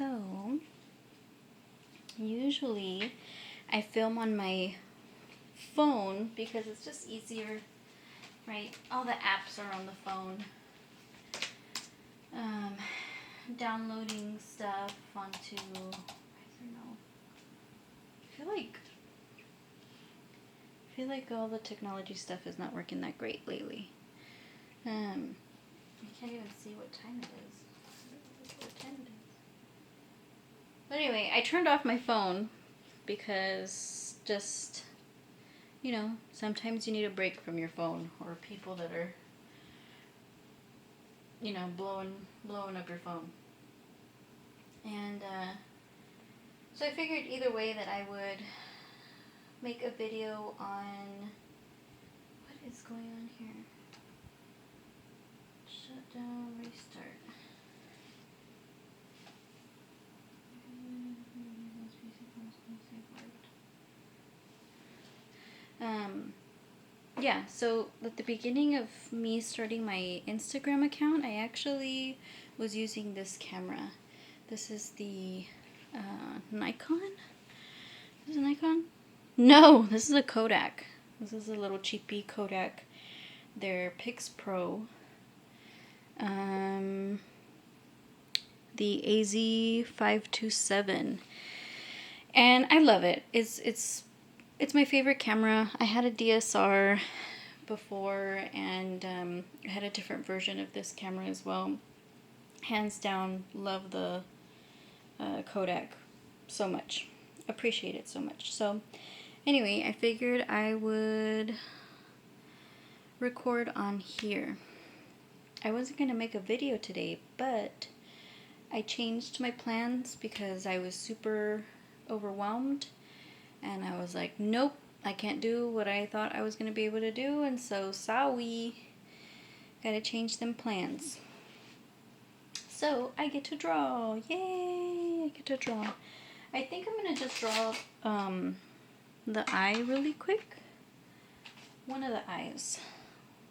So, usually I film on my phone because it's just easier, right? All the apps are on the phone. Downloading stuff onto, I don't know. I feel like all the technology stuff is not working that great lately. I can't even see what time it is. But anyway, I turned off my phone because just, sometimes you need a break from your phone or people that are, blowing up your phone. And so I figured either way that I would make a video on what is going on here. Shut down, restart. Yeah, so at the beginning of me starting my Instagram account, I actually was using this camera. This is the Nikon. Is it a Nikon? No, this is a Kodak. This is a little cheapy Kodak. They're Pix-Pro. The AZ527. And I love it. It's my favorite camera. I had a DSR before, and I had a different version of this camera as well. Hands down, love the Kodak so much. Appreciate it so much. So anyway, I figured I would record on here. I wasn't going to make a video today, but I changed my plans because I was super overwhelmed, and I was like, nope, I can't do what I thought I was going to be able to do, and so sorry, gotta change them plans. So I get to draw. Yay, I get to draw. I think I'm going to just draw the eye really quick. One of the eyes,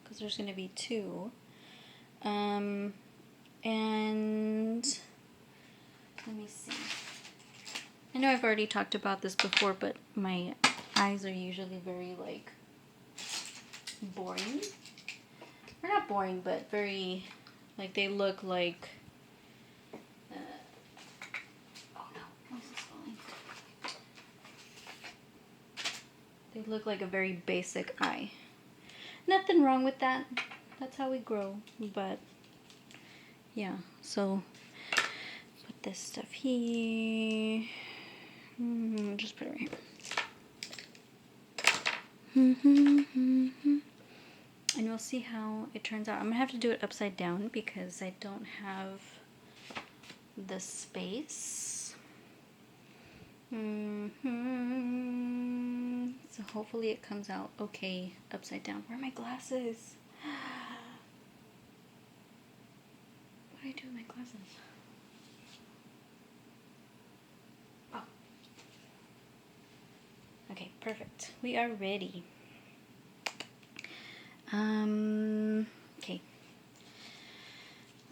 because there's going to be two. And let me see. I know I've already talked about this before, but my eyes are usually very, boring. Or not boring, but very, they look like... oh no, this is falling. They look like a very basic eye. Nothing wrong with that. That's how we grow. But, yeah, so... put this stuff here. Just put it right here. And we'll see how it turns out. I'm going to have to do it upside down because I don't have the space. So hopefully it comes out okay upside down. Where are my glasses? What do I do with my glasses? Oh. Okay, perfect. We are ready. Okay.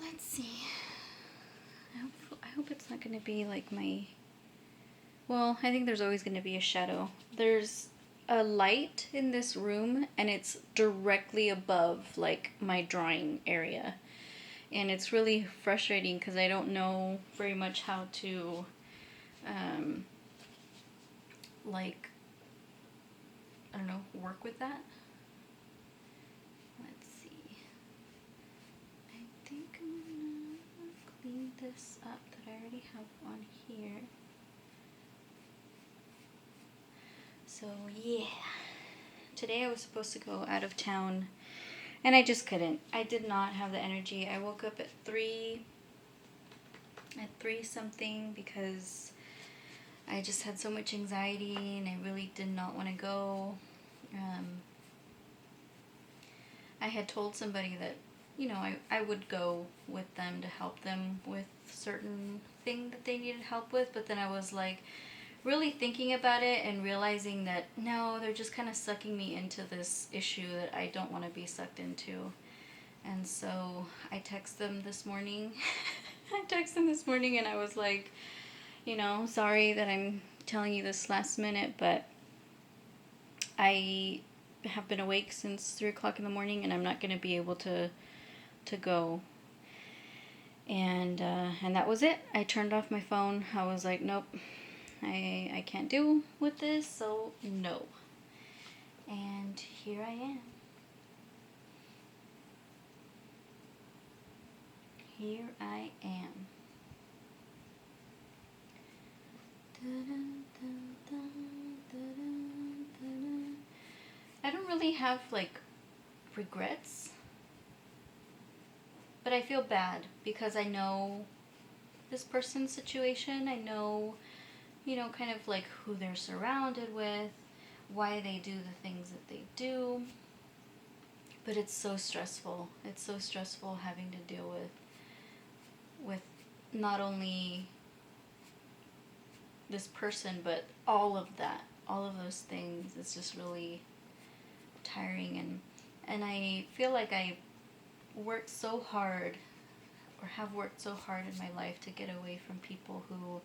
Let's see. I hope it's not going to be like my... well, I think there's always going to be a shadow. There's a light in this room, and it's directly above, my drawing area. And it's really frustrating because I don't know very much how to, I don't know, work with that. Let's see. I think I'm gonna clean this up that I already have on here. So yeah, today I was supposed to go out of town, and I just couldn't. I did not have the energy. I woke up at 3 something because I just had so much anxiety and I really did not want to go. I had told somebody that, I would go with them to help them with certain thing that they needed help with, but then I was really thinking about it and realizing that no, they're just kind of sucking me into this issue that I don't want to be sucked into. And so I text them this morning I texted him this morning and I was like, sorry that I'm telling you this last minute, but I have been awake since 3 o'clock in the morning and I'm not going to be able to go. And that was it. I turned off my phone. I was like, nope, I can't deal with this, so no. And here I am. Here I am. I don't really have like regrets, but I feel bad because I know this person's situation. I know, kind of like who they're surrounded with, why they do the things that they do. But it's so stressful. It's so stressful having to deal with not only this person, but all of that, all of those things. It's just really tiring, and I feel like I worked so hard, or have worked so hard in my life to get away from people who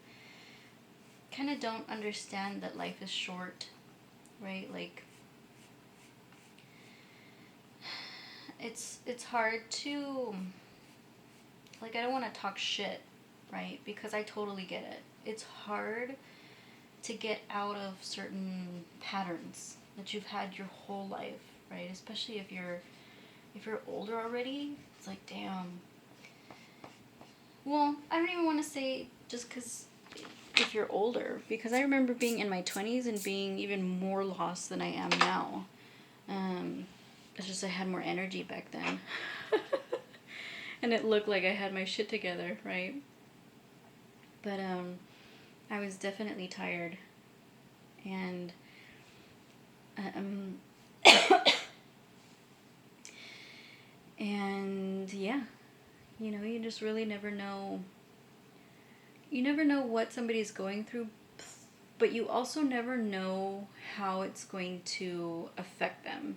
kind of don't understand that life is short, right? Like, it's hard to, like, I don't want to talk shit, right? Because I totally get it. It's hard to get out of certain patterns that you've had your whole life, right? Especially if you're older already. It's like, damn. Well, I don't even want to say just because if you're older, because I remember being in my 20s and being even more lost than I am now. It's just I had more energy back then. And it looked like I had my shit together, right? But I was definitely tired. And and yeah, you just really never know. You never know what somebody's going through, but you also never know how it's going to affect them.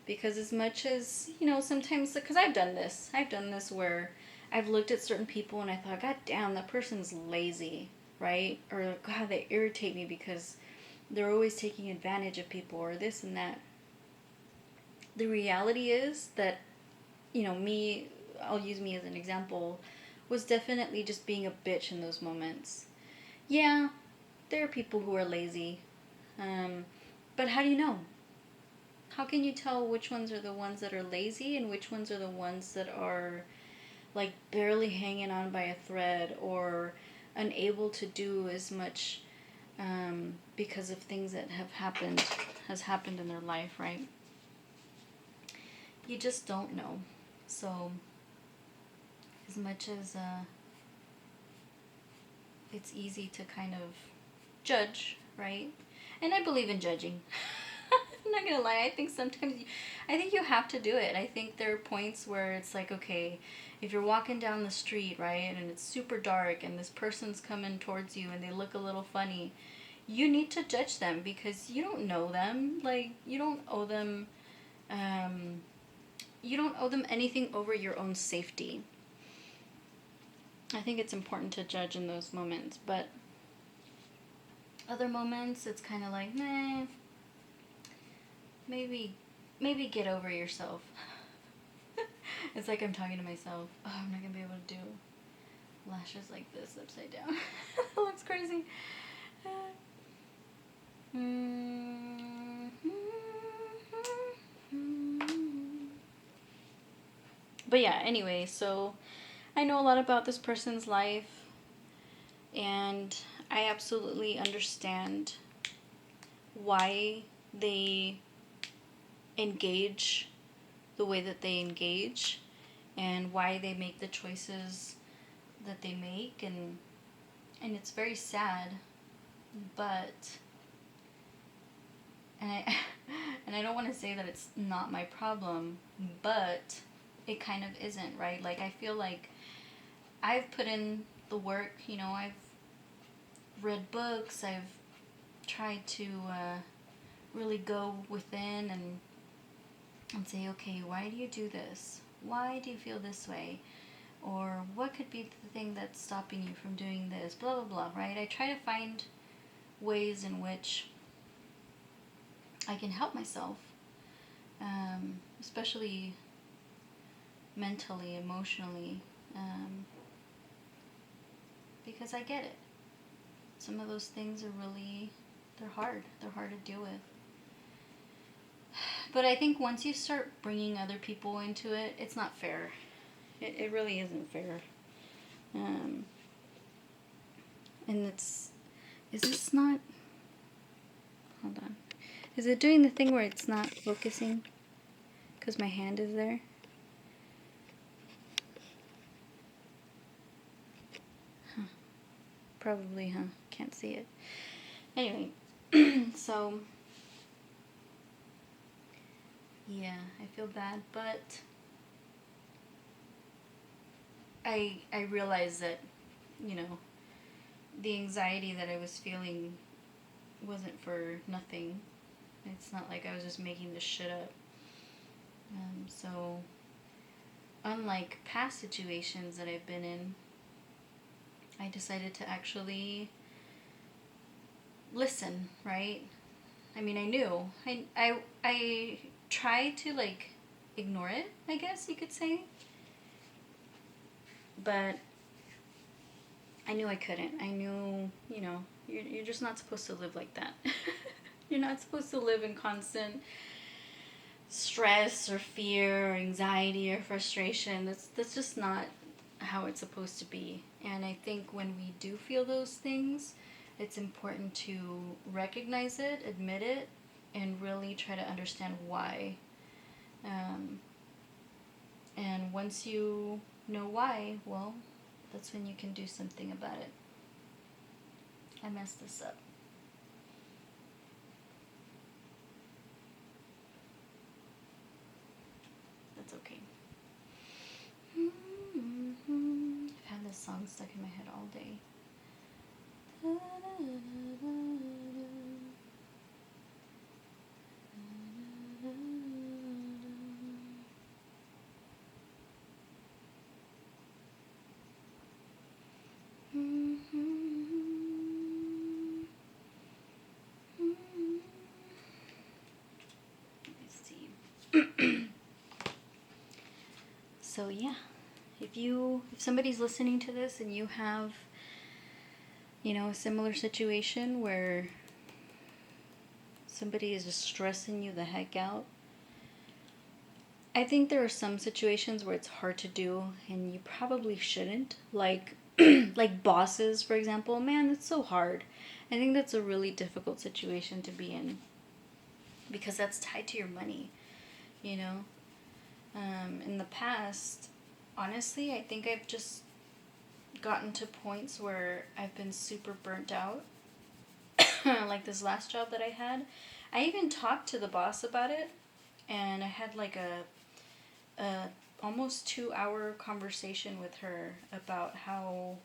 Because as much as, sometimes, because I've done this where I've looked at certain people and I thought, God damn, that person's lazy, right? Or, God, they irritate me because they're always taking advantage of people, or this and that. The reality is that, me, I'll use me as an example, was definitely just being a bitch in those moments. Yeah, there are people who are lazy, but how do you know? How can you tell which ones are the ones that are lazy and which ones are the ones that are like barely hanging on by a thread, or unable to do as much because of things that has happened in their life, right? You just don't know. So as much as it's easy to kind of judge, right? And I believe in judging. I'm not gonna lie, I think you have to do it. I think there are points where it's like, okay, if you're walking down the street, right, and it's super dark and this person's coming towards you and they look a little funny, you need to judge them because you don't know them. Like, you don't owe them anything over your own safety. I think it's important to judge in those moments, but other moments it's kind of like, nah, maybe get over yourself. It's like I'm talking to myself. Oh, I'm not gonna be able to do lashes like this upside down. That looks crazy. But yeah, anyway, so I know a lot about this person's life, and I absolutely understand why they engage the way that they engage and why they make the choices that they make, and it's very sad, but and I don't want to say that it's not my problem, but it kind of isn't, right? Like, I feel like I've put in the work, I've read books, I've tried to really go within and say, okay, why do you do this? Why do you feel this way? Or what could be the thing that's stopping you from doing this? Blah, blah, blah, right? I try to find ways in which I can help myself, especially mentally, emotionally, because I get it. Some of those things are really, they're hard. They're hard to deal with. But I think once you start bringing other people into it, it's not fair. It really isn't fair. And is this not, hold on. Is it doing the thing where it's not focusing? Because my hand is there? Huh. Probably, huh? Can't see it. Anyway, so, yeah, I feel bad, but I realized that, you know, the anxiety that I was feeling wasn't for nothing. It's not like I was just making this shit up. So, unlike past situations that I've been in, I decided to actually listen, right? I mean, I knew. I tried to, like, ignore it, I guess you could say. But I knew I couldn't. I knew, you know, you're just not supposed to live like that. You're not supposed to live in constant stress or fear or anxiety or frustration. That's just not how it's supposed to be. And I think when we do feel those things, it's important to recognize it, admit it, and really try to understand why. And once you know why, well, that's when you can do something about it. I messed this up. That's okay. I've had this song stuck in my head all day. Let's see. So yeah, if somebody's listening to this and you have, you know, a similar situation where somebody is just stressing you the heck out, I think there are some situations where it's hard to do and you probably shouldn't. Like like bosses, for example. Man, it's so hard. I think that's a really difficult situation to be in because that's tied to your money, you know. In the past, honestly, I think I've just gotten to points where I've been super burnt out. Like this last job that I had. I even talked to the boss about it, and I had like a almost 2-hour conversation with her about how,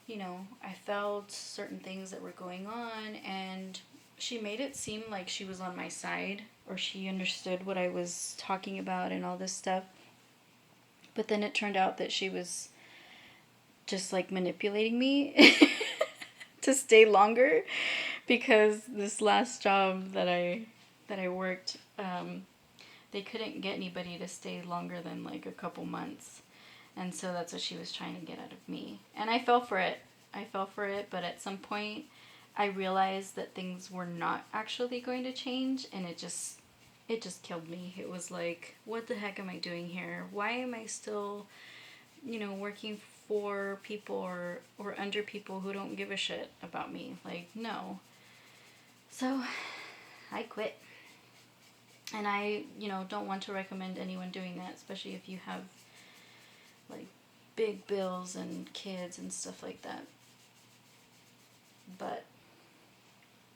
you know, I felt certain things that were going on, and she made it seem like she was on my side or she understood what I was talking about and all this stuff. But then it turned out that she was just like manipulating me to stay longer because this last job that I worked, they couldn't get anybody to stay longer than like a couple months. And so that's what she was trying to get out of me. And I fell for it. But at some point I realized that things were not actually going to change, and it just killed me. It was like, what the heck am I doing here? Why am I still, you know, working for people or under people who don't give a shit about me? Like, no. So I quit. And I, you know, don't want to recommend anyone doing that, especially if you have like big bills and kids and stuff like that. But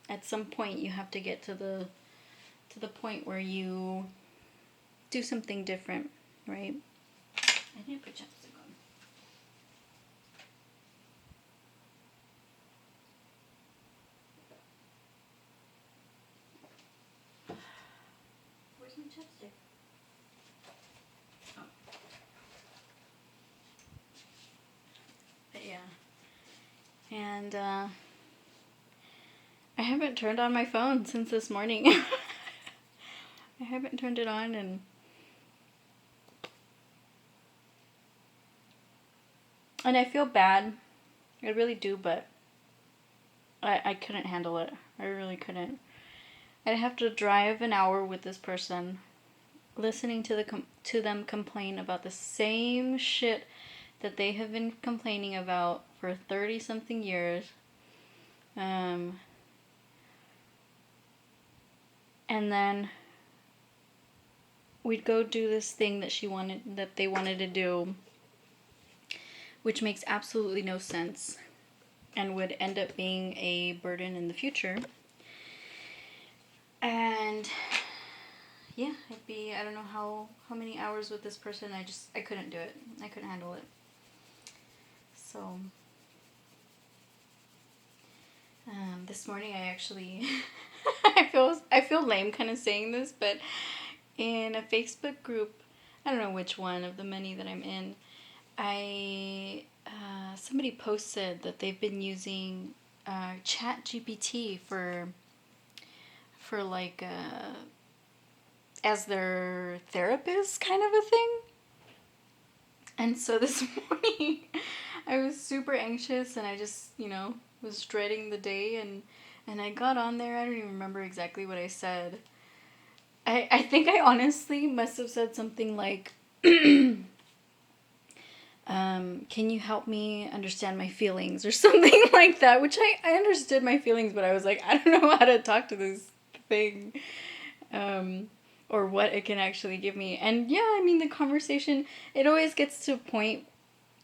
at some point you have to get to the point where you do something different, right? I need to put chapstick on. Where's my chapstick? Oh. And I haven't turned on my phone since this morning. I haven't turned it on, and I feel bad. I really do, but I couldn't handle it. I really couldn't. I'd have to drive an hour with this person, listening to them complain about the same shit that they have been complaining about for 30 something years. And then we'd go do this thing that they wanted to do, which makes absolutely no sense and would end up being a burden in the future. And yeah, it'd be, I don't know how many hours with this person. I couldn't do it. I couldn't handle it. So this morning I actually I feel lame kind of saying this, but in a Facebook group, I don't know which one of the many that I'm in, somebody posted that they've been using ChatGPT for like as their therapist kind of a thing. And so this morning I was super anxious, and I just, was dreading the day, and I got on there. I don't even remember exactly what I said. I think I honestly must have said something like, can you help me understand my feelings, or something like that, which I understood my feelings, but I was like, I don't know how to talk to this thing, or what it can actually give me. And yeah, I mean, the conversation, it always gets to a point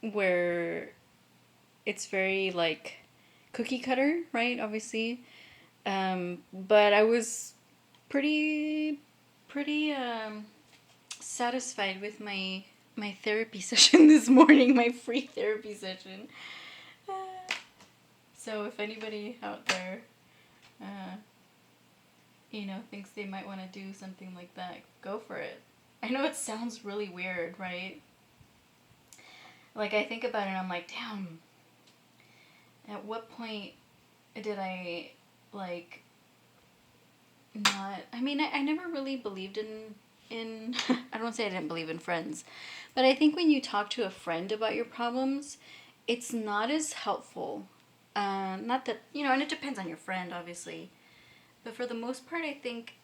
where it's very like cookie cutter, right? Obviously. But I was pretty satisfied with my therapy session this morning, my free therapy session. So if anybody out there, thinks they might want to do something like that, go for it. I know it sounds really weird, right? Like, I think about it and I'm like, damn, at what point did I, like, not, I mean, I never really believed in I don't want to say I didn't believe in friends, but I think when you talk to a friend about your problems, it's not as helpful. Not that, and it depends on your friend, obviously, but for the most part, I think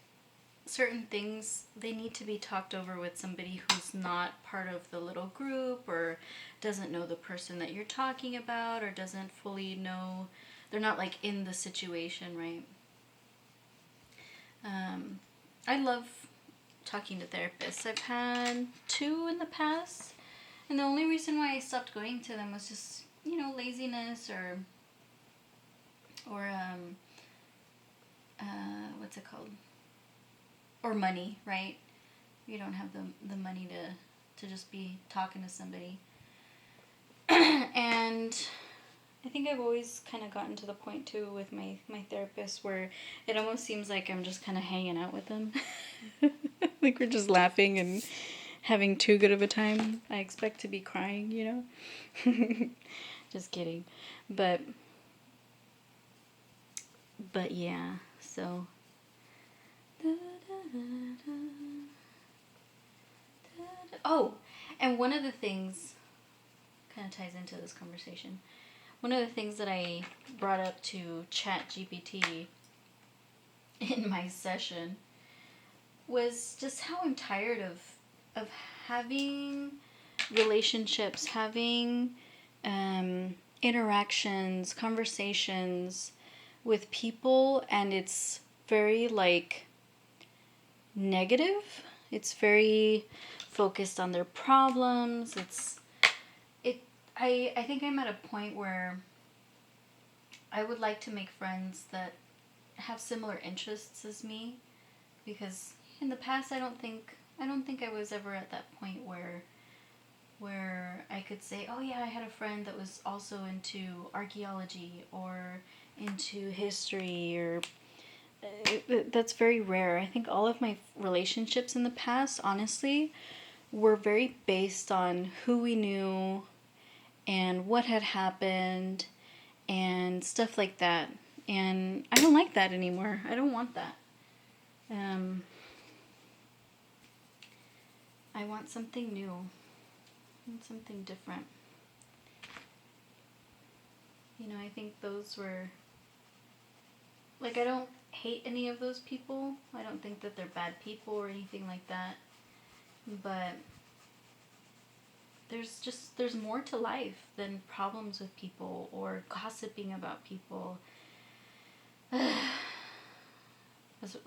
certain things, they need to be talked over with somebody who's not part of the little group, or doesn't know the person that you're talking about, or doesn't fully know, they're not like in the situation, right? I love talking to therapists. I've had 2 in the past, and the only reason why I stopped going to them was just, laziness, or what's it called? Or money, right? You don't have the money to just be talking to somebody. And I think I've always kind of gotten to the point too with my therapist where it almost seems like I'm just kind of hanging out with them. Like we're just laughing and having too good of a time. I expect to be crying, Just kidding. But yeah, so. Oh, and one of the things kind of ties into this conversation. One of the things that I brought up to ChatGPT in my session was just how I'm tired of having relationships, having interactions, conversations with people, and it's very like negative. It's very focused on their problems. I think I'm at a point where I would like to make friends that have similar interests as me, because in the past I don't think I was ever at that point where I could say, oh yeah, I had a friend that was also into archaeology or into history, or that's very rare. I think all of my relationships in the past, honestly, were very based on who we knew and what had happened, and stuff like that. And I don't like that anymore. I don't want that. I want something new. I want something different. You know, I think those were, like, I don't hate any of those people. I don't think that they're bad people or anything like that. But there's more to life than problems with people or gossiping about people.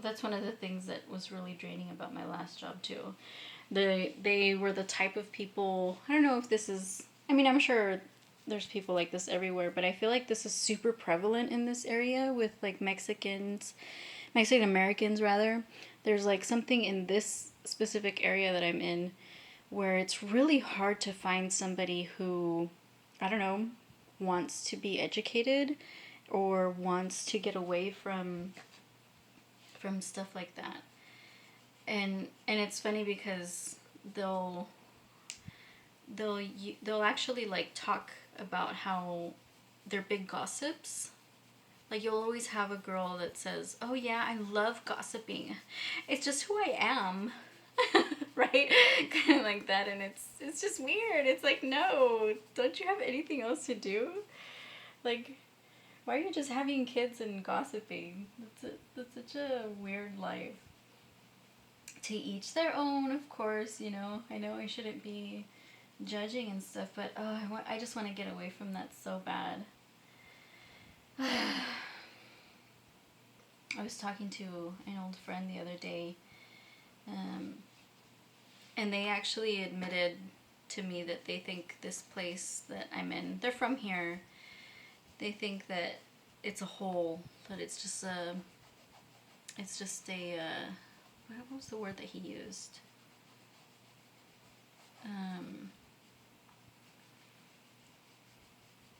That's one of the things that was really draining about my last job too. They were the type of people, I don't know if this is, I mean, I'm sure there's people like this everywhere, but I feel like this is super prevalent in this area with like Mexican Americans rather. There's like something in this specific area that I'm in where it's really hard to find somebody who, I don't know, wants to be educated or wants to get away from stuff like that. And it's funny because they'll actually like talk about how they're big gossips. Like, you'll always have a girl that says, "Oh yeah, I love gossiping. It's just who I am." Right? Kind of like that. And it's just weird. It's like, no, don't you have anything else to do? Like, why are you just having kids and gossiping? That's such a weird life. To each their own, of course, you know. I know I shouldn't be judging and stuff, but I just want to get away from that so bad. I was talking to an old friend the other day, and they actually admitted to me that they think this place that I'm in, they're from here, they think that it's a hole, that it's just a, what was the word that he used?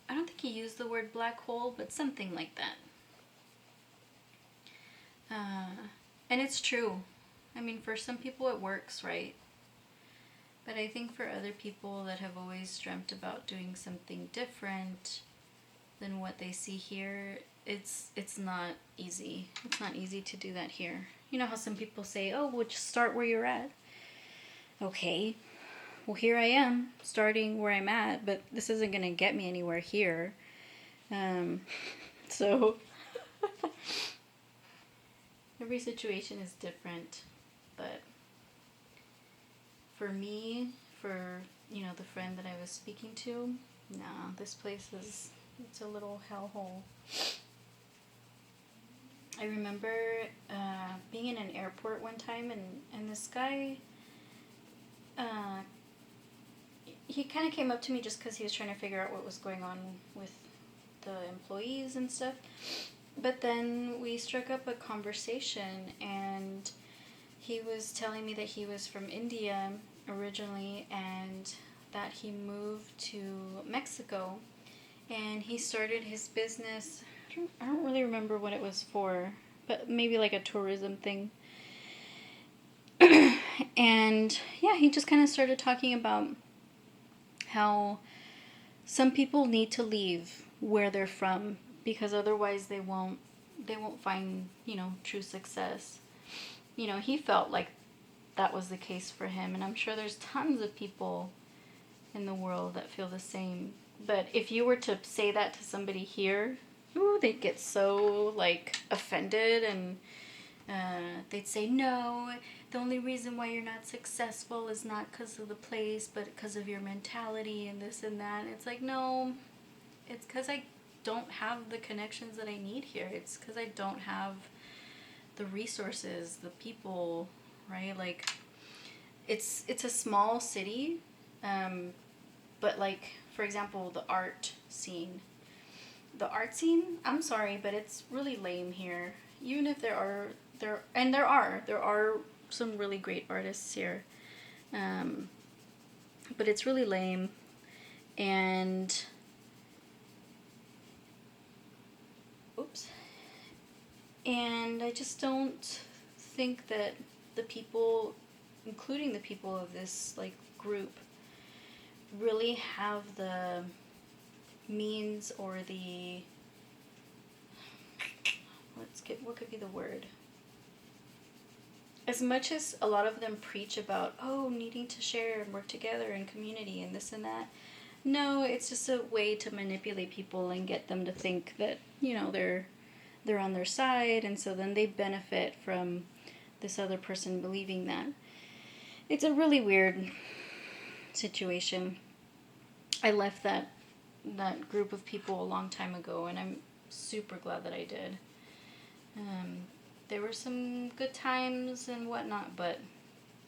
I don't think he used the word black hole, but something like that. And it's true. I mean, for some people it works, right? But I think for other people that have always dreamt about doing something different than what they see here, it's not easy. It's not easy to do that here. You know how some people say, "Oh, well, just start where you're at." Okay. Well, here I am, starting where I'm at, but this isn't going to get me anywhere here. So every situation is different, but for me, for, you know, the friend that I was speaking to, nah, this place it's a little hellhole. I remember being in an airport one time, and this guy, he kind of came up to me just because he was trying to figure out what was going on with the employees and stuff. But then we struck up a conversation, and he was telling me that he was from India originally and that he moved to Mexico, and he started his business. I don't really remember what it was for, but maybe like a tourism thing. And yeah, he just kind of started talking about how some people need to leave where they're from because otherwise they won't find, you know, true success. You know, he felt like that was the case for him, and I'm sure there's tons of people in the world that feel the same. But if you were to say that to somebody here, ooh, they'd get so like offended, and they'd say, "No, the only reason why you're not successful is not because of the place, but because of your mentality and this and that." And it's like, no, it's because I don't have the connections that I need here. It's because I don't have the resources, the people, right? Like, it's a small city, but like, for example, the art scene. I'm sorry, but it's really lame here. Even if there are some really great artists here, but it's really lame, and and I just don't think that the people, including the people of this like group, really have the means or the, what could be the word? As much as a lot of them preach about, oh, needing to share and work together and community and this and that, no, it's just a way to manipulate people and get them to think that, they're on their side, and so then they benefit from this other person believing that. It's a really weird situation. I left that group of people a long time ago, and I'm super glad that I did. There were some good times and whatnot, but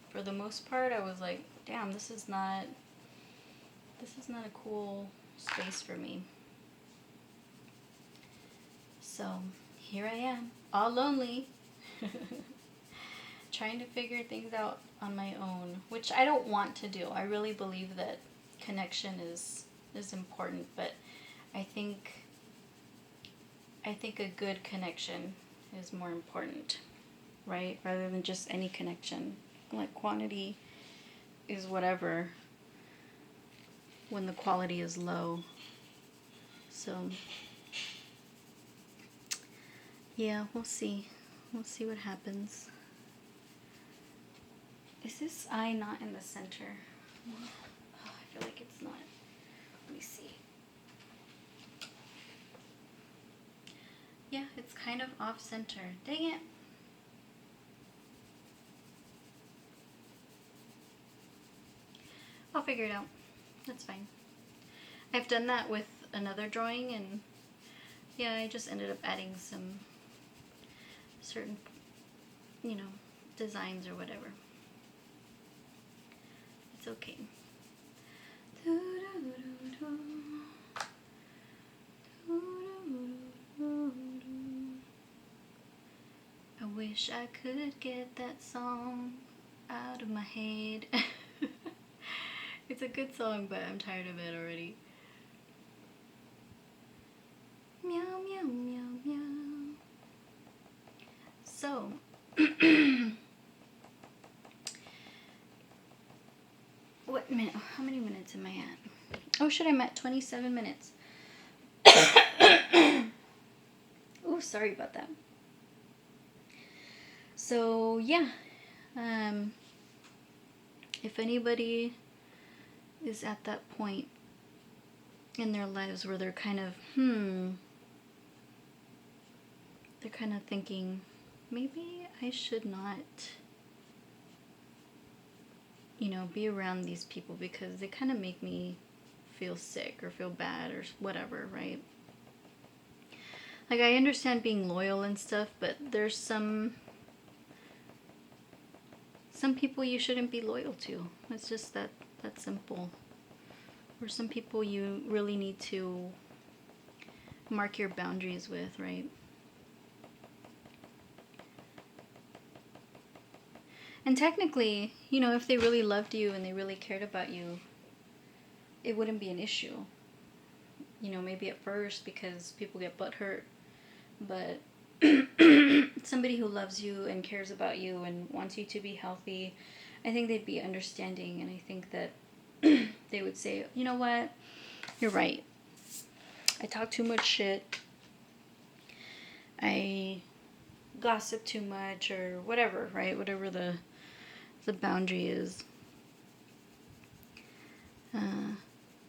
for the most part, I was like, damn, this is not a cool space for me. So here I am, all lonely, trying to figure things out on my own, which I don't want to do. I really believe that connection is important, but I think a good connection is more important, right? Rather than just any connection. Like, quantity is whatever when the quality is low. So yeah, we'll see. We'll see what happens. Is this eye not in the center? Oh, I feel like it's not. Let me see. Yeah, it's kind of off center. Dang it. I'll figure it out. That's fine. I've done that with another drawing, and yeah, I just ended up adding some certain, designs or whatever. It's okay. I wish I could get that song out of my head. It's a good song, but I'm tired of it already. Meow, meow, meow, meow. So, what minute? How many minutes am I at? Oh shit, I'm at 27 minutes. Oh, sorry about that. So, yeah. If anybody is at that point in their lives where they're kind of, they're kind of thinking, maybe I should not, be around these people because they kind of make me feel sick or feel bad or whatever, right? Like, I understand being loyal and stuff, but there's some people you shouldn't be loyal to. It's just that simple. Or some people you really need to mark your boundaries with, right? And technically, if they really loved you and they really cared about you, it wouldn't be an issue. Maybe at first because people get butthurt, but somebody who loves you and cares about you and wants you to be healthy, I think they'd be understanding, and I think that they would say, you know what, you're right. I talk too much shit. I gossip too much or whatever, right? Whatever the boundary is.